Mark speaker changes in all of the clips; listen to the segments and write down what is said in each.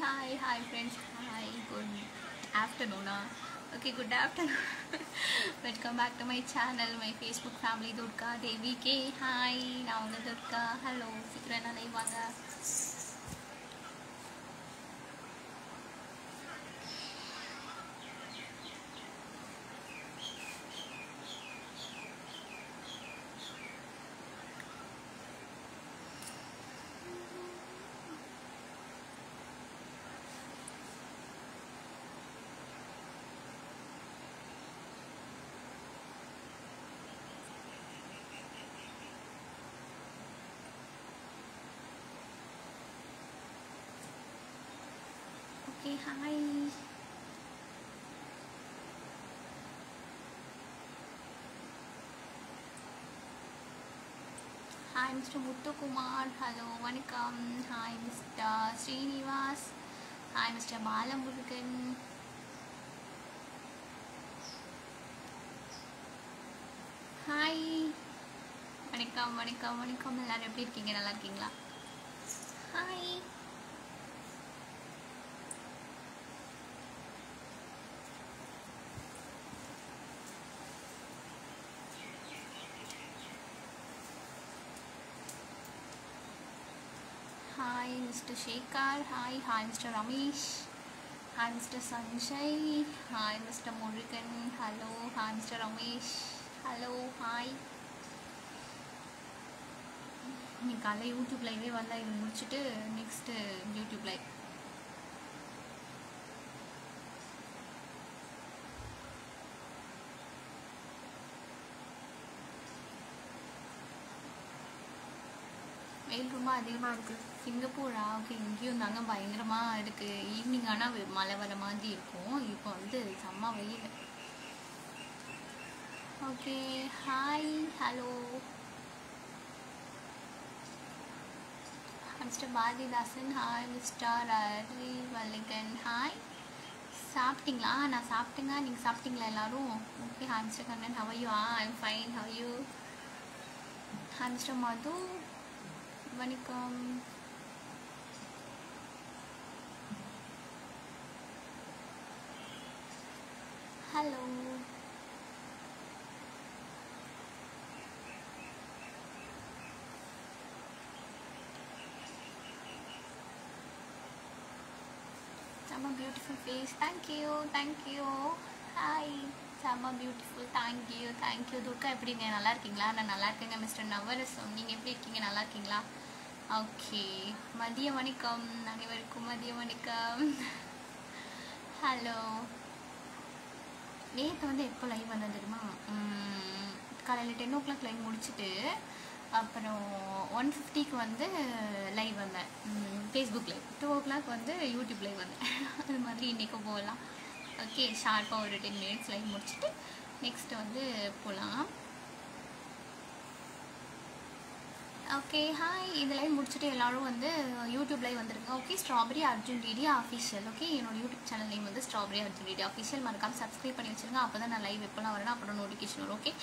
Speaker 1: hi friends. Hi, good afternoon. Okay, good afternoon. Welcome back to my channel, my Facebook family Durga Devi K. Hi, நான் உங்க Durga. Hello, சீக்கிரம் என்ன live வாங்க. Okay, hi. Hi, Mr. Muthu Kumar. Hello, vanakkam. Hi, Mr. Srinivas. Hi, Mr. Balamurugan. Hi. வணக்கம் வணக்கம் வணக்கம் எல்லாரும் எப்படி இருக்கீங்க நல்லா இருக்கீங்களா hi hi mister Shekar hi mister Ramesh hi mister Sanjay hi mister Murugan hello hi mister Ramesh hello hi இன்னைக்கு காலையில் யூடியூப் லைவே வரல இது முடிச்சுட்டு நெக்ஸ்ட்டு யூடியூப் லைவ் வெயில் ரொம்ப அதிகமாக இருக்குது சிங்கப்பூரா ஓகே இங்கேயும் தாங்க பயங்கரமாக இருக்குது ஈவினிங் ஆனால் மழை வர மாதிரி இருக்கும் இப்போ வந்து செம்ம வெயில் okay hi hello mister Bharathidasan hi mister Arivazhagan hi சாப்பிட்டீங்களா நான் சாப்பிட்டேங்க நீங்கள் சாப்பிட்டீங்களா எல்லாரும் okay hi mister Kannan how you I'm fine how you hi mister Madhu வணக்கம் hello Sama beautiful face. Thank you. Hi. Sama beautiful. Thank you. Durga எப்படி இருக்கீங்க நல்லா இருக்கீங்களா நான் நல்லா இருக்கேங்க மிஸ்டர் நவரசம் நீங்கள் எப்படி இருக்கீங்க நல்லா இருக்கீங்களா ஓகே மதிய வணக்கம் அனைவருக்கும் மதிய வணக்கம் ஹலோ நேற்று வந்து எப்போ லைவ் வந்தது தெரியுமா காலையில் 10 o'clock லைவ் முடிச்சுட்டு அப்புறம் 1:50க்கு வந்து லைவ் வந்தேன் ஃபேஸ்புக் லைவ் 2 o'clock வந்து யூடியூப் லைவ் வந்தேன் அது மாதிரி இன்றைக்கும் போகலாம் ஓகே ஷார்ப்பாக ஒரு 10 minutes லைவ் முடிச்சுட்டு நெக்ஸ்ட் வந்து போகலாம் ஓகே ஹாய் இது லைவ் முடிச்சுட்டு எல்லோரும் வந்து யூடியூப் லைவ் வந்துருங்க okay strawberry Arjun DD official okay என்னோட யூடியூப் சேனல் நேம் வந்து ஸ்ட்ராபெரி அர்ஜுன் டிடி ஆஃபிஷியல் மறக்காமல் சப்ஸ்கிரைப் பண்ணி வச்சுருங்க அப்போ தான் நான் லைவ் எப்போலாம் வரணும் அப்புறம் நோட்டிஃபிகேஷன் வரும் okay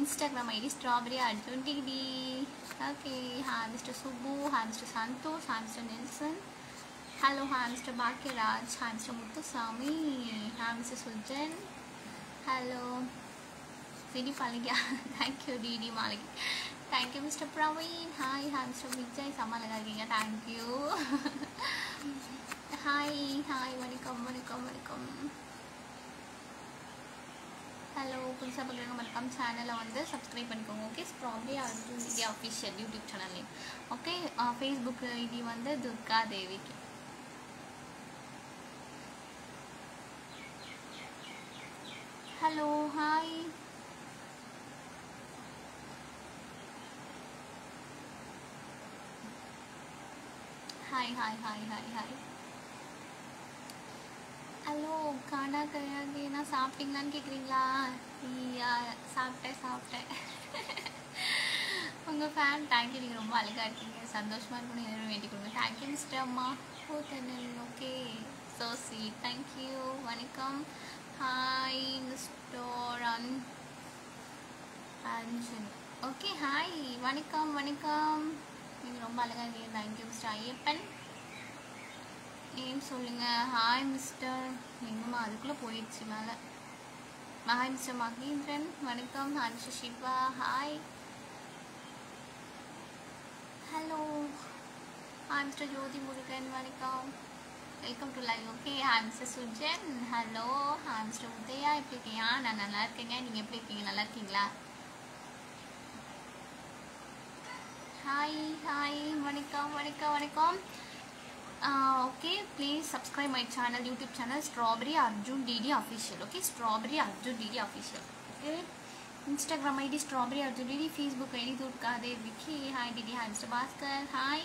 Speaker 1: Instagram ID strawberry Arjun DD okay hi mister Subbu hi mister Santhosh hi mister Nelson hello hi mister Bhagyaraj hi mister Muthusamy hi mister Sujan hello சிடி பாலிகா தேங்க்யூ டிடி மாலிகி thank you mister Praveen hi mister Vijay செம்ம அழகாக இருக்கீங்க தேங்க்யூ ஹாய் வணக்கம் ஹலோ புதுசாக பார்க்குறவங்க மறக்காம சேனலை வந்து சப்ஸ்கிரைப் பண்ணிக்கோங்க okay strawberry Arjun DD official YouTube channel name okay Facebook ID வந்து துர்கா தேவிக்கு ஹலோ ஹாய் ஹாய் ஹலோ காடா கிடையாது நான் சாப்பிட்டீங்களான்னு கேட்குறீங்களா சாப்பிட்டேன் உங்கள் ஃபேன் தேங்க்யூ நீங்கள் ரொம்ப அழகாக இருக்கீங்க சந்தோஷமாக இருக்கணும் எல்லோரும் வேண்டிக் கொடுங்க தேங்க்யூ மிஸ்டர் அம்மா ஓகே ஸோ ஸ்வீட் தேங்க்யூ வணக்கம் hi mister Anjan okay hi வணக்கம் நீங்கள் ரொம்ப அழகாக இருக்கீங்க தேங்க்யூ மிஸ்டர் ஐயப்பன் நேம் சொல்லுங்கள். Hi mister. எங்கம்மா அதுக்குள்ளே போயிடுச்சு மேலே. ஹாய் மிஸ்டர் மகேந்திரன், வணக்கம். Hi mister Siva, hi. Hello. Hi mister Jothi Murugan, வணக்கம். Welcome to live. Okay, hi mister Sujan, hello. Hi mister Udaya, எப்படி இருக்கீங்க? நான் நல்லா இருக்கேங்க. நீங்கள் எப்படி இருக்கீங்க? நல்லா இருக்கீங்களா? ஹாய் ஹாய், வணக்கம் வணக்கம் வணக்கம். Okay, please subscribe my channel, YouTube channel strawberry Arjun DD official. Okay, strawberry Arjun DD official. Okay, Instagram ID strawberry Arjun DD, Facebook ID துர்காதே Vicky. Hi DD. Hi mister Bhaskar, hi.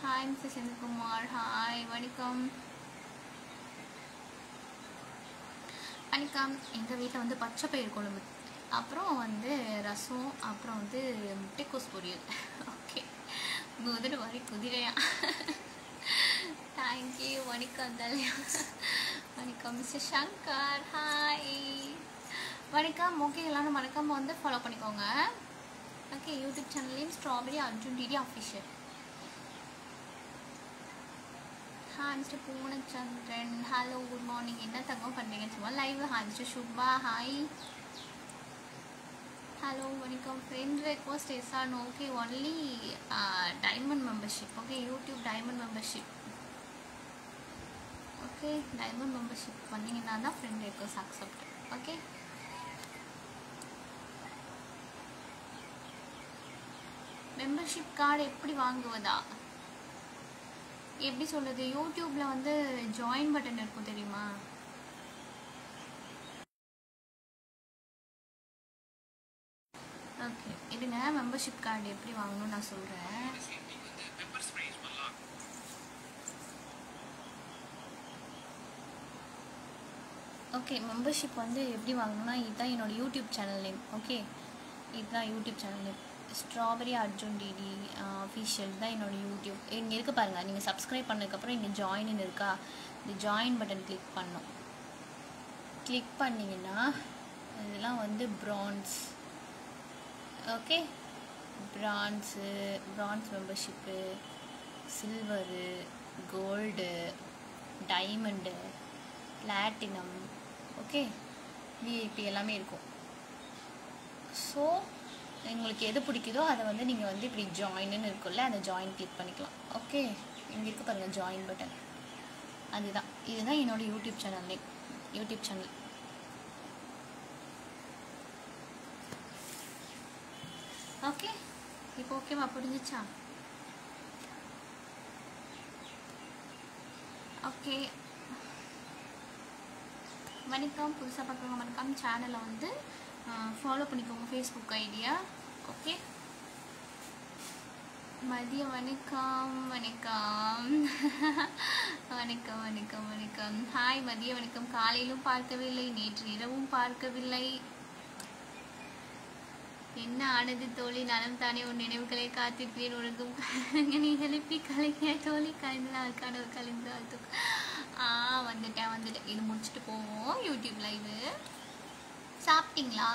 Speaker 1: Hi mister Senthilkumar, hi, வணக்கம் வணக்கம். எங்கள் வீட்டில் வந்து பச்சை பயிர் குழம்பு, அப்புறம் வந்து ரசம், அப்புறம் வந்து முட்டைக்கோஸ் பொரியல். ஓகே, முதல் வரி குதிரையா. தேங்க்யூ. வணக்கம் தலையா. வணக்கம் மிஸ்டர் சங்கர், ஹாய், வணக்கம். ஓகே, எல்லாரும் வணக்கம். வந்து ஃபாலோ பண்ணிக்கோங்க. ஓகே, யூடியூப் சேனல்லையும் strawberry Arjun DD official. Hi mister Poonachandran, hello, good morning. என்ன தங்கம் பண்ணுறீங்க? சும்மா live. Hi mister Subha, hi, hello, வணக்கம். Friend request yes or no? Okay, only diamond membership. Okay, YouTube diamond membership. Okay, diamond membership பண்ணிங்கன்னா தான் friend request accept. Okay, membership card எப்படி வாங்குவதா? எப்படி சொல்கிறது? யூடியூப்பில் வந்து ஜாயின் பட்டன் இருக்கும் தெரியுமா? ஓகே, இதுங்க மெம்பர்ஷிப் கார்டு எப்படி வாங்கணும்னு நான் சொல்கிறேன். ஓகே, மெம்பர்ஷிப் வந்து எப்படி வாங்கணும்னா, இதுதான் என்னோடய யூடியூப் சேனல் நேம். ஓகே, இதுதான் YouTube channel name, strawberry Arjun DD official தான் என்னோடய யூடியூப். இங்கே இருக்க பாருங்கள். நீங்கள் சப்ஸ்கிரைப் பண்ணதுக்கப்புறம் இங்கே ஜாயின்னு இருக்கா, இந்த ஜாயின் பட்டன் கிளிக் பண்ணணும். கிளிக் பண்ணிங்கன்னா இதெல்லாம் வந்து bronze. Okay, bronze membership, silver, gold, diamond, platinum, okay, VIP எல்லாமே இருக்கும். ஸோ உங்களுக்கு எது பிடிக்குதோ அதை வந்து நீங்கள் வந்து இப்படி ஜாயின்னு இருக்குல்ல, அந்த ஜாயின் கிளிக் பண்ணிக்கலாம். ஓகே, இங்கே இருக்க பாருங்கள் ஜாயின் பட்டன், அதுதான். இதுதான் என்னோடய YouTube channel name, YouTube channel. Okay, இப்போ ஓகேவா? புரிஞ்சிச்சா? ஓகே, வணக்கம். புதுசாக பார்க்குறவங்க வணக்கம். சேனலை வந்து ஃபாலோ பண்ணிக்கோங்க, ஃபேஸ்புக் ஐடியா. ஓகே, மதிய வணக்கம் வணக்கம். வணக்கம் வணக்கம் வணக்கம். ஹாய், மதிய வணக்கம். காலையிலும் பார்க்கவில்லை, நேற்று இரவும் பார்க்கவில்லை. என்ன ஆனது தோழி? நலம் தானே? உன் நினைவுகளை காத்திருப்பேன். உனக்கும் நீ எழுப்பி கலைஞ தோழி, கலைஞர் கனவு கலைந்து அது. வந்துட்டேன். இது முடிச்சுட்டு போவோம் யூடியூப் லைவு. சாப்பிட்டீங்களா?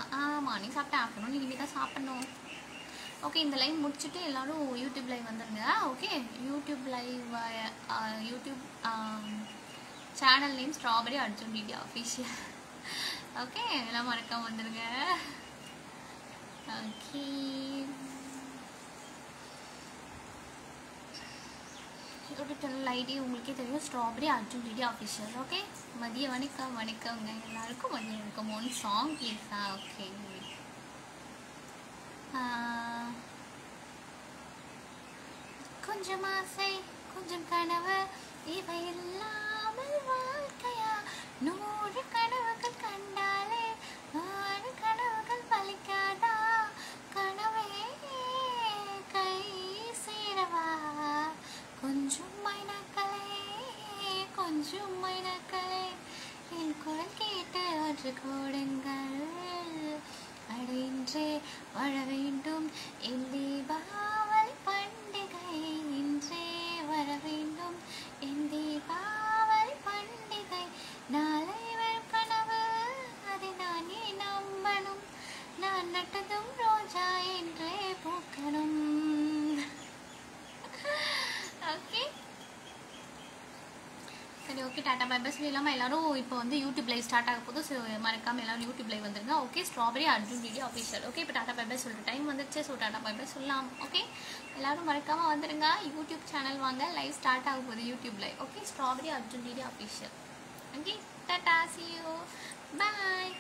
Speaker 1: மார்னிங் சாப்பிட்டேன். ஆஃப்டர்நூன் இனிமேல் தான் சாப்பிட்ணும். ஓகே, இந்த லைவ் முடிச்சுட்டு எல்லோரும் யூடியூப் லைவ் வந்துடுங்க. Okay, YouTube live YouTube channel name strawberry Arjun DD official. Okay, எல்லாம் மறக்காம வந்துடுங்க. ஓகே, யூடியூப் சேனல் ஐடி உங்களுக்கே தெரியும், strawberry Arjun DD official. Okay, மதிய வணக்கம் வணக்கங்க எல்லாருக்கும். மதிய வணக்கம். One song ப்ளீஸா? ஓகே, கொஞ்சம் ஆசை கொஞ்சம் கனவு இவை இல்லாமல் வாழ்க்கையா, 100 கனவுகள் கண்டாலே 100 கனவுகள் பலிக்காதா, கனவே கை சேரவா, கொஞ்சம் மைனாக்களே கொஞ்சம் மைனாக்களே, என் குரல் கேட்டு ஒன்று கூடுங்கள், அடையின்றே வாழ வேண்டும் என் தீபாவளி பண்டிகை, இன்றே வர வேண்டும் என் தீபாவளி பண்டிகை, நாளை வரும் கனவு அதை நான் ஏன் நம்பணும், நான் நட்டதும் ரோஜா என்றே பூக்கணும். ஓகே, சரி ஓகே டாட்டா பை பை சொல்லலாமா எல்லாரும் இப்போ வந்து யூடியூப் லைவ் ஸ்டார்ட் ஆக போது ஸோ மறக்காமல் எல்லாரும் யூடியூப் லைவ் வந்துருங்க okay strawberry Arjun DD official okay இப்போ டாட்டா பை பை சொல்கிற டைம் வந்துருச்சு ஸோ டாட்டா பை பை சொல்லலாம் ஓகே எல்லாரும் மறக்காமல் வந்துடுங்க யூடியூப் சேனல் வாங்க லைவ் ஸ்டார்ட் ஆக போகுது YouTube live okay strawberry Arjun DD official okay tata see you bye